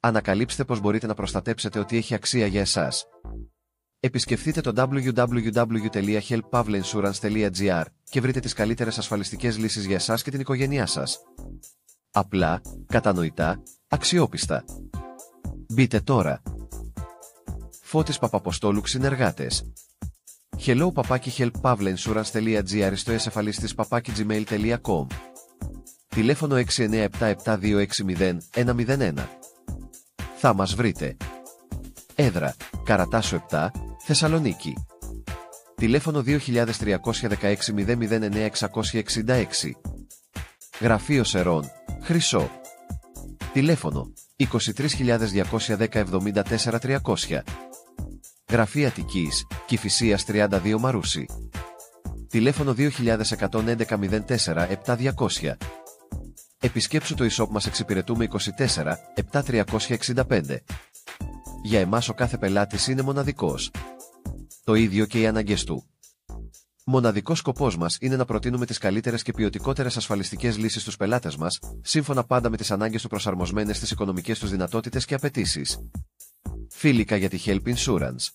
Ανακαλύψτε πώς μπορείτε να προστατέψετε ό,τι έχει αξία για εσάς. Επισκεφτείτε το www.helppavleinsurance.gr και βρείτε τις καλύτερες ασφαλιστικές λύσεις για εσάς και την οικογένειά σας. Απλά, κατανοητά, αξιόπιστα. Μπείτε τώρα. Φώτης Παπαποστόλου συνεργάτες. hello@helppavleinsurance.gr στο esefalistis@gmail.com. Τηλέφωνο 6977260-101. Θα μας βρείτε. Έδρα, Καρατάσου 7, Θεσσαλονίκη. Τηλέφωνο 2316-009-666. Γραφείο Σερών, Χρυσό. Τηλέφωνο 23210-74300. Γραφεία Αττικής, Κηφισίας 32 Μαρούσι. Τηλέφωνο 2111-04-7200. Επισκέψου το e-shop μας, εξυπηρετούμε 24-7365. Για εμάς ο κάθε πελάτης είναι μοναδικός. Το ίδιο και οι ανάγκες του. Μοναδικός σκοπός μας είναι να προτείνουμε τις καλύτερες και ποιοτικότερες ασφαλιστικές λύσεις στους πελάτες μας, σύμφωνα πάντα με τις ανάγκες του, προσαρμοσμένες στις οικονομικές τους δυνατότητες και απαιτήσεις. Φίλικα για τη Help Insurance.